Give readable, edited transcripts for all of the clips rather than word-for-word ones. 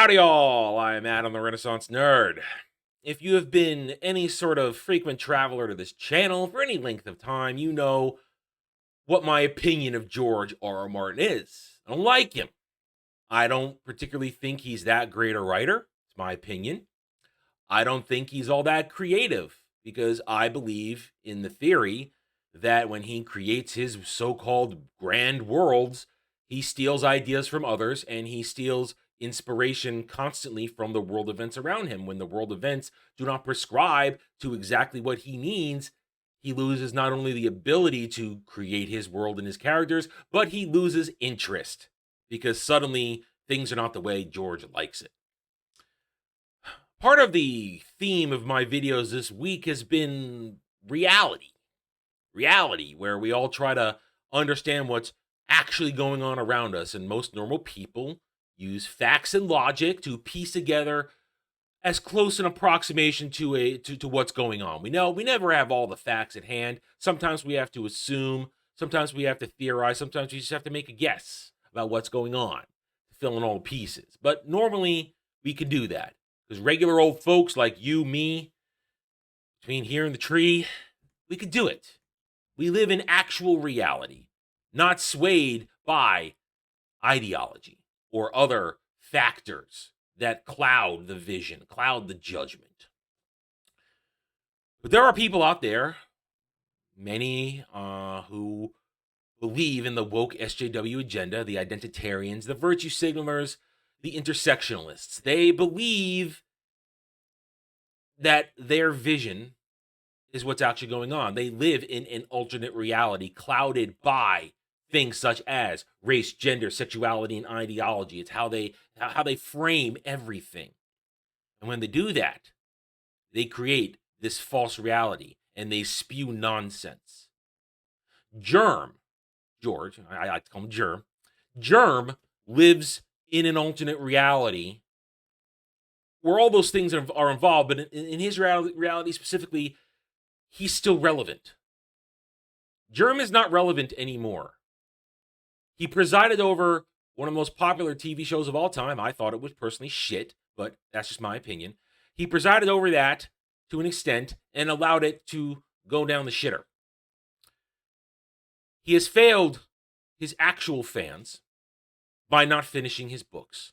Howdy, all. I'm Adam the Renaissance Nerd. If you have been any sort of frequent traveler to this channel for any length of time, you know what my opinion of George R. R. Martin is. I don't like him. I don't particularly think he's that great a writer. It's my opinion. I don't think he's all that creative because I believe in the theory that when he creates his so-called grand worlds, he steals ideas from others and he steals inspiration constantly from the world events around him. When the world events do not prescribe to exactly what he needs, he loses not only the ability to create his world and his characters, but he loses interest because suddenly things are not the way George likes it. Part of the theme of my videos this week has been reality. Reality, where we all try to understand what's actually going on around us, and most normal people use facts and logic to piece together as close an approximation to what's going on. We know we never have all the facts at hand. Sometimes we have to assume, sometimes we have to theorize, sometimes we just have to make a guess about what's going on, fill in all the pieces. But normally we can do that because regular old folks like you, me, between here and the tree, we could do it. We live in actual reality, not swayed by ideology or other factors that cloud the vision, cloud the judgment. But there are people out there, many who believe in the woke SJW agenda, the identitarians, the virtue signalers, the intersectionalists. They believe that their vision is what's actually going on. They live in an alternate reality clouded by things such as race, gender, sexuality, and ideology. It's how they frame everything. And when they do that, they create this false reality and they spew nonsense. George, I like to call him Germ lives in an alternate reality where all those things are involved, but in his reality specifically, he's still relevant. Germ is not relevant anymore. He presided over one of the most popular TV shows of all time. I thought it was personally shit, but that's just my opinion. He presided over that to an extent and allowed it to go down the shitter. He has failed his actual fans by not finishing his books.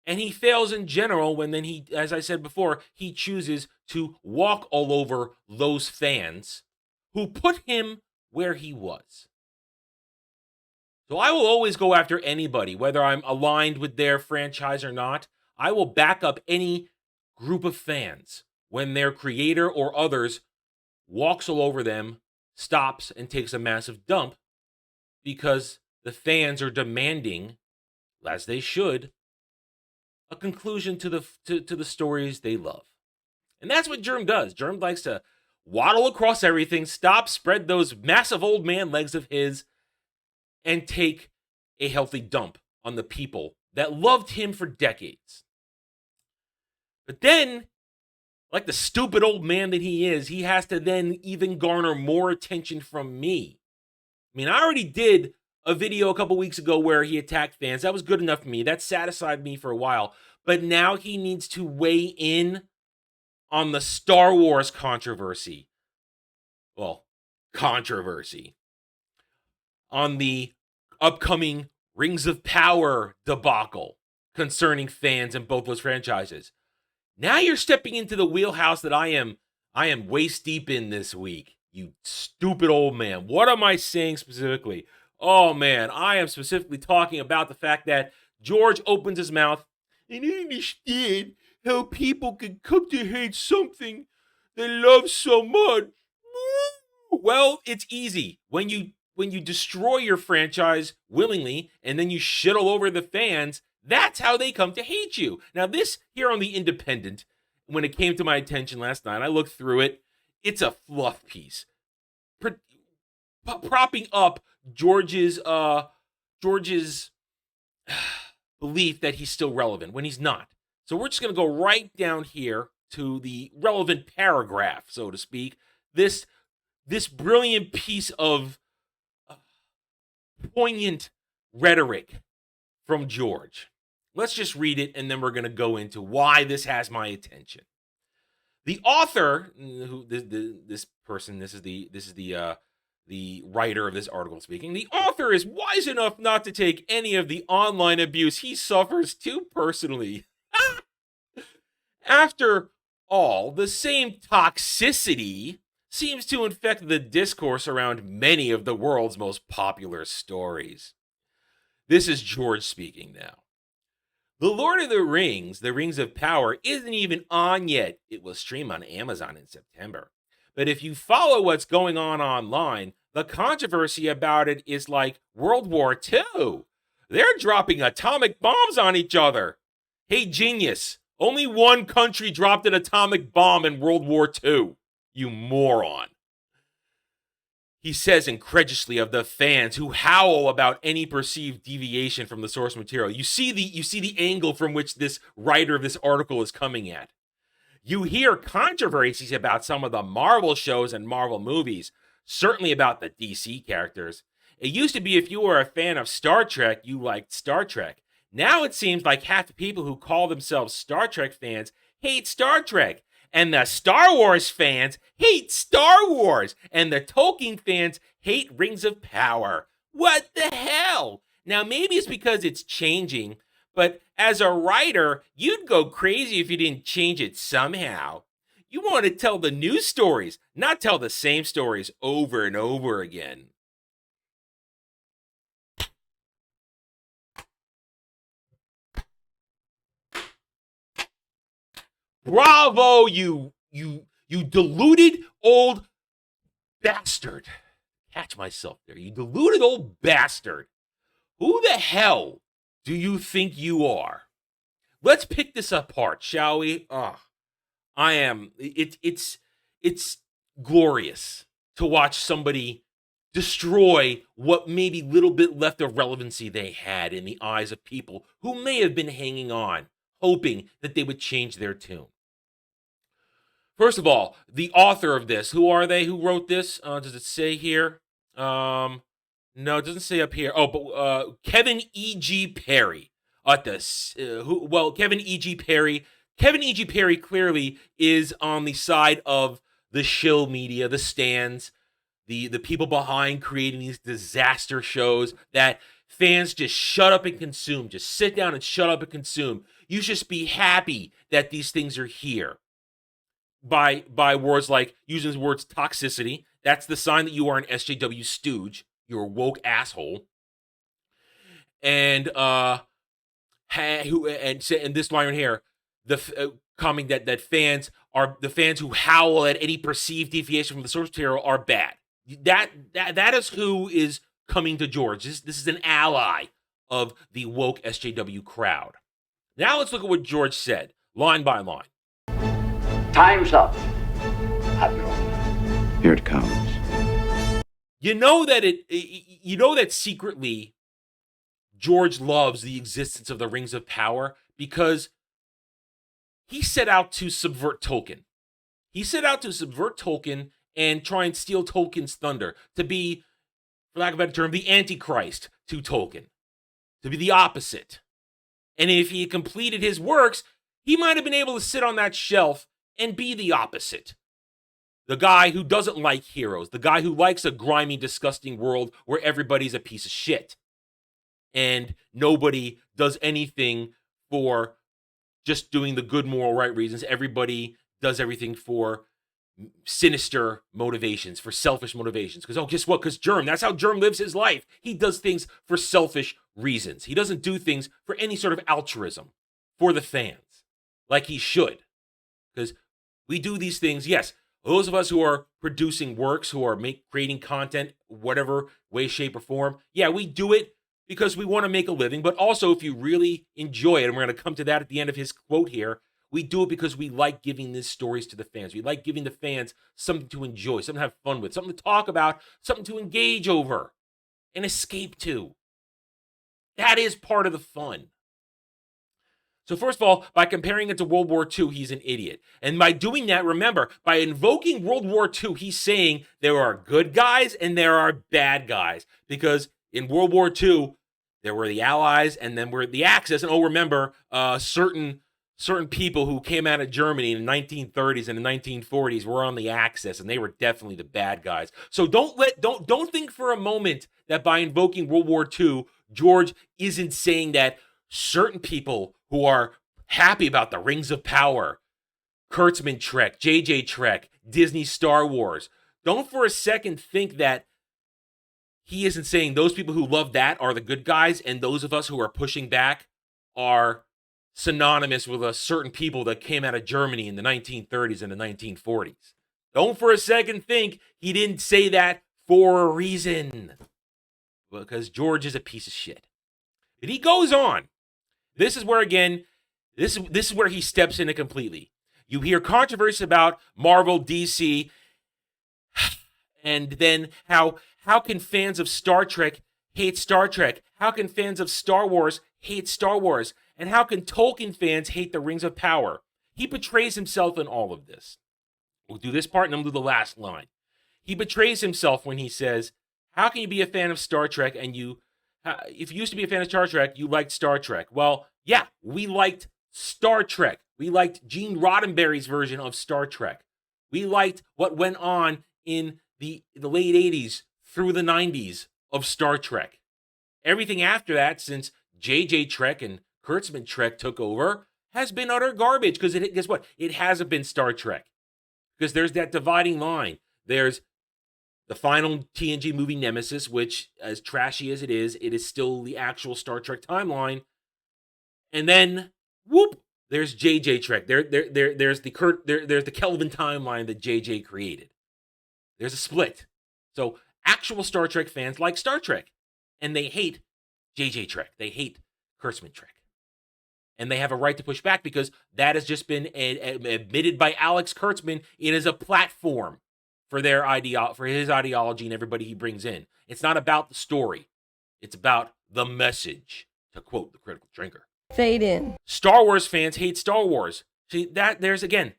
And he fails in general when then he, as I said before, he chooses to walk all over those fans who put him where he was. So I will always go after anybody, whether I'm aligned with their franchise or not. I will back up any group of fans when their creator or others walks all over them, stops, and takes a massive dump because the fans are demanding, as they should, a conclusion to the stories they love. And that's what Germ does. Germ likes to waddle across everything, stop, spread those massive old man legs of his, and take a healthy dump on the people that loved him for decades. But then, like the stupid old man that he is, he has to then even garner more attention from me. I mean, I already did a video a couple weeks ago where he attacked fans. That was good enough for me. That satisfied me for a while. But now he needs to weigh in on the Star Wars controversy. Well, controversy. On the upcoming Rings of Power debacle concerning fans in both those franchises. Now you're stepping into the wheelhouse that I am waist deep in this week. You stupid old man. What am I saying specifically? Oh man, I am specifically talking about the fact that George opens his mouth and I understand how people can come to hate something they love so much. Well, it's easy. When you destroy your franchise willingly and then you shit all over the fans, that's how they come to hate you. Now, this here on The Independent, when it came to my attention last night, I looked through it. It's a fluff piece. Propping up George's belief that he's still relevant when he's not. So we're just going to go right down here to the relevant paragraph, so to speak. This brilliant piece of poignant rhetoric from George. Let's just read it, and then we're going to go into why this has my attention. The author, this is the writer of this article speaking. The author is wise enough not to take any of the online abuse he suffers too personally. After all, the same toxicity seems to infect the discourse around many of the world's most popular stories. This is George speaking now. The Lord of the Rings of Power, isn't even on yet. It will stream on Amazon in September. But if you follow what's going on online, the controversy about it is like World War II. They're dropping atomic bombs on each other. Hey, genius, only one country dropped an atomic bomb in World War II. You moron. He says incredulously of the fans who howl about any perceived deviation from the source material. You see the angle from which this writer of this article is coming at. You hear controversies about some of the Marvel shows and Marvel movies, certainly about the DC characters. It used to be if you were a fan of Star Trek, you liked Star Trek. Now it seems like half the people who call themselves Star Trek fans hate Star Trek. And the Star Wars fans hate Star Wars. And the Tolkien fans hate Rings of Power. What the hell? Now, maybe it's because it's changing, but as a writer, you'd go crazy if you didn't change it somehow. You want to tell the new stories, not tell the same stories over and over again. Bravo, you deluded old bastard. Catch myself there. You deluded old bastard. Who the hell do you think you are? Let's pick this apart, shall we? It's glorious to watch somebody destroy what maybe little bit left of relevancy they had in the eyes of people who may have been hanging on, hoping that they would change their tune. First of all, the author of this, who are they? Who wrote this? Does it say here? No, it doesn't say up here. Kevin E.G. Perry. Kevin E.G. Perry. Kevin E.G. Perry clearly is on the side of the shill media, the stands, the people behind creating these disaster shows that fans just shut up and consume. Just sit down and shut up and consume. You should just be happy that these things are here. By words like, using the words toxicity, that's the sign that you are an SJW stooge. You're a woke asshole. And this line right here, comment that fans are the fans who howl at any perceived deviation from the source material are bad. That is who is coming to George. This is an ally of the woke SJW crowd. Now let's look at what George said, line by line. Time's up. Here it comes. You know that secretly George loves the existence of the Rings of Power because he set out to subvert Tolkien. He set out to subvert Tolkien and try and steal Tolkien's thunder, to be, for lack of a better term, the Antichrist to Tolkien, to be the opposite. And if he had completed his works, he might have been able to sit on that shelf and be the opposite. The guy who doesn't like heroes, the guy who likes a grimy, disgusting world where everybody's a piece of shit and nobody does anything for just doing the good, moral, right reasons. Everybody does everything for sinister motivations, for selfish motivations. Because, guess what? Because Germ, that's how Germ lives his life. He does things for selfish reasons. He doesn't do things for any sort of altruism for the fans, like he should. Because we do these things, yes, those of us who are producing works, who are creating content, whatever way, shape, or form, yeah, we do it because we want to make a living. But also, if you really enjoy it, and we're going to come to that at the end of his quote here, we do it because we like giving these stories to the fans. We like giving the fans something to enjoy, something to have fun with, something to talk about, something to engage over and escape to. That is part of the fun. So first of all, by comparing it to World War II, he's an idiot. And by doing that, remember, by invoking World War II, he's saying there are good guys and there are bad guys. Because in World War II, There were the Allies, and then were the Axis. And remember, certain people who came out of Germany in the 1930s and the 1940s were on the Axis, and they were definitely the bad guys. So don't think for a moment that by invoking World War II, George isn't saying that certain people who are happy about the Rings of Power, Kurtzman Trek, JJ Trek, Disney Star Wars, don't for a second think that he isn't saying those people who love that are the good guys, and those of us who are pushing back are synonymous with certain people that came out of Germany in the 1930s and the 1940s. Don't for a second think he didn't say that for a reason, because George is a piece of shit. But he goes on. This is where, again, this is where he steps in it completely. You hear controversy about Marvel, DC, and then how can fans of Star Trek hate Star Trek? How can fans of Star Wars hate Star Wars? And how can Tolkien fans hate the Rings of Power? He betrays himself in all of this. We'll do this part and then we'll do the last line. He betrays himself when he says, how can you be a fan of Star Trek and if you used to be a fan of Star Trek, you liked Star Trek? Well, yeah, we liked Star Trek. We liked Gene Roddenberry's version of Star Trek. We liked what went on in the late 80s through the 90s of Star Trek. Everything after that, since JJ Trek and Kurtzman Trek took over, has been utter garbage, because guess what? It hasn't been Star Trek. Because there's that dividing line. There's the final TNG movie Nemesis, which, as trashy as it is still the actual Star Trek timeline. And then, whoop, there's JJ Trek. There's the Kelvin timeline that JJ created. There's a split. So actual Star Trek fans like Star Trek, and they hate JJ Trek. They hate Kurtzman Trek. And they have a right to push back, because that has just been admitted by Alex Kurtzman. It is a platform for for his ideology and everybody he brings in. It's not about the story. It's about the message, to quote the Critical Drinker. Fade in. Star Wars fans hate Star Wars. See, there's again,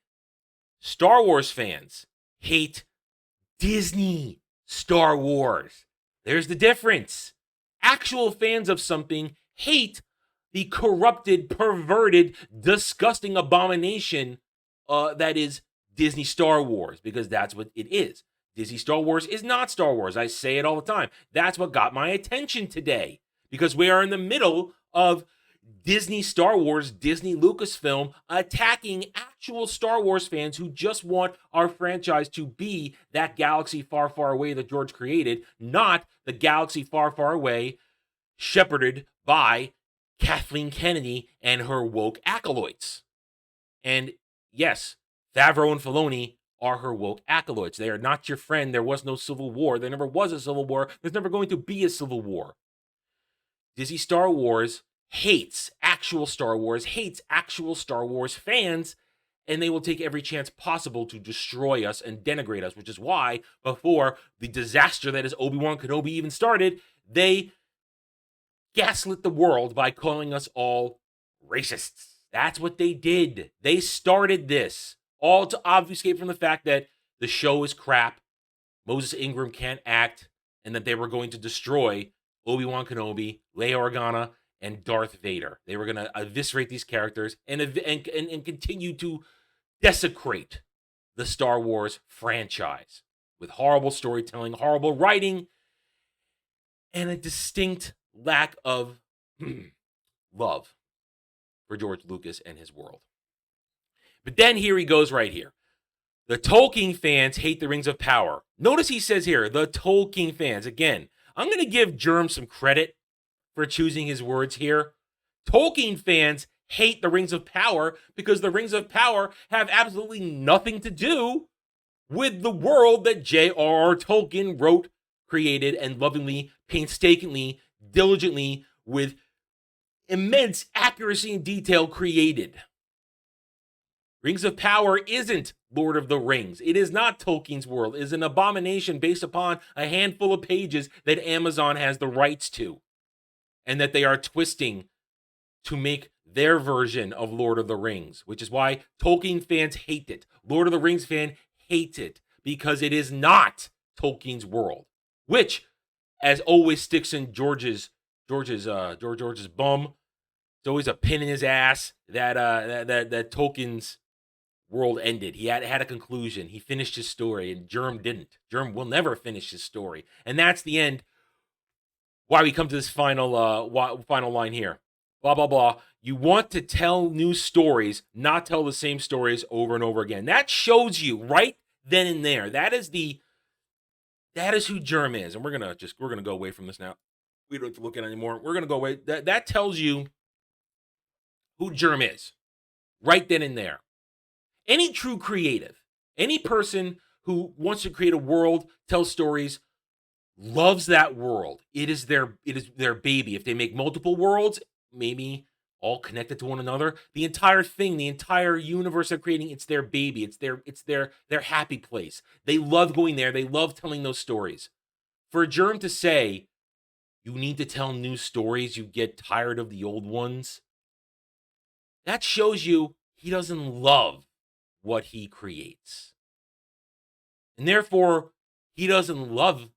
Star Wars fans hate Disney Star Wars. There's the difference. Actual fans of something hate the corrupted, perverted, disgusting abomination that is Disney Star Wars, because that's what it is. Disney Star Wars is not Star Wars. I say it all the time. That's what got my attention today, because we are in the middle of Disney Star Wars, Disney Lucasfilm attacking actual Star Wars fans who just want our franchise to be that galaxy far, far away that George created, not the galaxy far, far away shepherded by Kathleen Kennedy and her woke acolytes. And yes, Favreau and Filoni are her woke acolytes. They are not your friend. There was no Civil War. There never was a Civil War. There's never going to be a Civil War. Disney Star Wars hates actual Star Wars, hates actual Star Wars fans, and they will take every chance possible to destroy us and denigrate us, which is why, before the disaster that is Obi-Wan Kenobi even started, they gaslit the world by calling us all racists. That's what they did. They started this, all to obfuscate from the fact that the show is crap, Moses Ingram can't act, and that they were going to destroy Obi-Wan Kenobi, Leia Organa, and Darth Vader. They were going to eviscerate these characters and continue to desecrate the Star Wars franchise with horrible storytelling, horrible writing, and a distinct lack of love for George Lucas and his world. But then here he goes right here. The Tolkien fans hate the Rings of Power. Notice he says here, the Tolkien fans. Again, I'm going to give Germ some credit for choosing his words here. Tolkien fans hate the Rings of Power because the Rings of Power have absolutely nothing to do with the world that J.R.R. Tolkien wrote, created, and lovingly, painstakingly, diligently, with immense accuracy and detail created. Rings of Power isn't Lord of the Rings. It is not Tolkien's world. It is an abomination based upon a handful of pages that Amazon has the rights to, and that they are twisting to make their version of Lord of the Rings, which is why Tolkien fans hate it. Lord of the Rings fan hates it because it is not Tolkien's world, which, as always, sticks in George's George's bum. It's always a pin in his ass that that Tolkien's world ended. He had a conclusion. He finished his story, and Germ didn't. Germ will never finish his story, and that's the end. Why we come to this final line here. Blah blah blah. You want to tell new stories, not tell the same stories over and over again. That shows you right then and there. That is who Germ is, and we're gonna go away from this now. We don't have to look at it anymore. We're gonna go away. That tells you who Germ is, right then and there. Any true creative, any person who wants to create a world, tell stories, loves that world. It is their baby. If they make multiple worlds, maybe all connected to one another, the entire thing, the entire universe they're creating, it's their baby. It's their happy place. They love going there. They love telling those stories. For Germ to say, you need to tell new stories, you get tired of the old ones, that shows you he doesn't love what he creates. And therefore, he doesn't love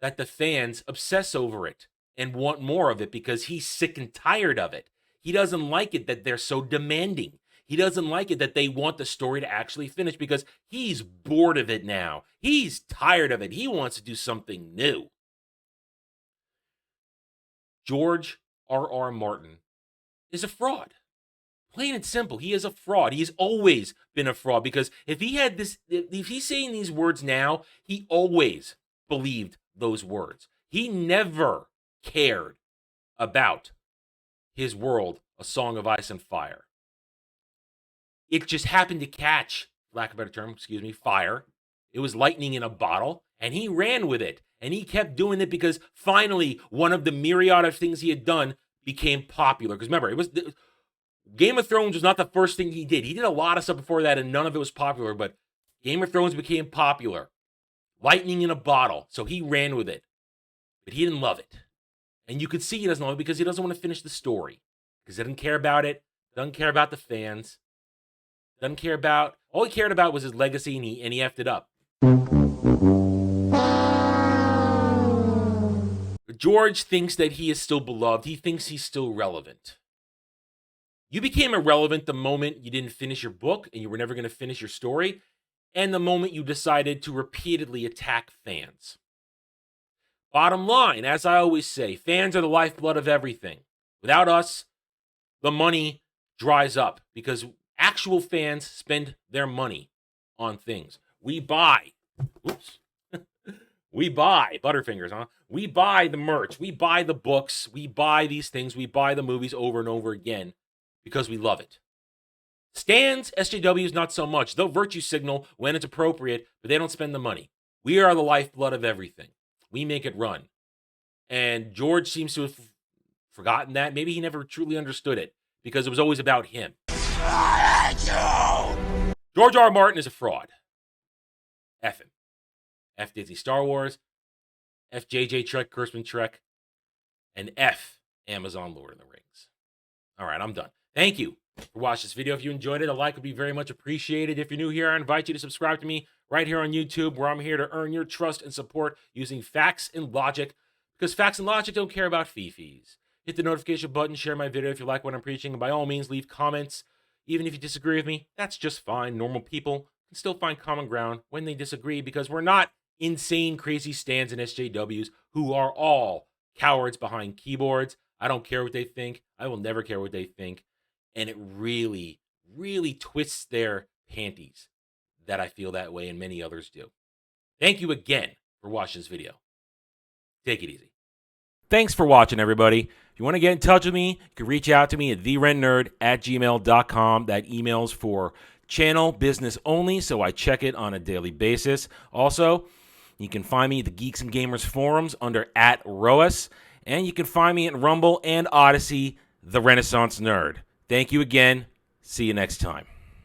that the fans obsess over it and want more of it because he's sick and tired of it. He doesn't like it that they're so demanding. He doesn't like it that they want the story to actually finish because he's bored of it now. He's tired of it. He wants to do something new. George R.R. Martin is a fraud. Plain and simple, he is a fraud. He's always been a fraud because if he's saying these words now, he always believed those words. He never cared about his world, A Song of Ice and Fire. It just happened to catch, lack of a better term, fire. It was lightning in a bottle, and he ran with it. And he kept doing it because finally one of the myriad of things he had done became popular. Because remember, Game of Thrones was not the first thing he did. He did a lot of stuff before that, and none of it was popular, but Game of Thrones became popular. Lightning in a bottle. So he ran with it. But he didn't love it. And you could see he doesn't love it because he doesn't want to finish the story. Because he doesn't care about it. Doesn't care about the fans. Doesn't care about... All he cared about was his legacy, and he effed it up. George thinks that he is still beloved. He thinks he's still relevant. You became irrelevant the moment you didn't finish your book and you were never going to finish your story, and the moment you decided to repeatedly attack fans. Bottom line, as I always say, fans are the lifeblood of everything. Without us, the money dries up because actual fans spend their money on things. We buy Butterfingers, huh? We buy the merch. We buy the books. We buy these things. We buy the movies over and over again because we love it. Stans, SJWs, not so much. They'll virtue signal when it's appropriate, but they don't spend the money. We are the lifeblood of everything. We make it run. And George seems to have forgotten that. Maybe he never truly understood it because it was always about him. George R. Martin is a fraud. F him. F Disney Star Wars. F JJ Trek, Kurtzman Trek. And F Amazon Lord of the Rings. All right, I'm done. Thank you for watching this video. If you enjoyed it, a like would be very much appreciated. If you're new here, I invite you to subscribe to me right here on YouTube, where I'm here to earn your trust and support using facts and logic, because facts and logic don't care about fee-fees. Hit the notification button, share my video if you like what I'm preaching, and by all means, leave comments. Even if you disagree with me, that's just fine. Normal people can still find common ground when they disagree, because we're not insane, crazy stans and SJWs who are all cowards behind keyboards. I don't care what they think. I will never care what they think. And it really, really twists their panties that I feel that way, and many others do. Thank you again for watching this video. Take it easy. Thanks for watching, everybody. If you want to get in touch with me, you can reach out to me at therentnerd@gmail.com. That email's for channel business only, so I check it on a daily basis. Also, you can find me at the Geeks and Gamers forums under @ROAS, and you can find me at Rumble and Odyssey, The Renaissance Nerd. Thank you again. See you next time.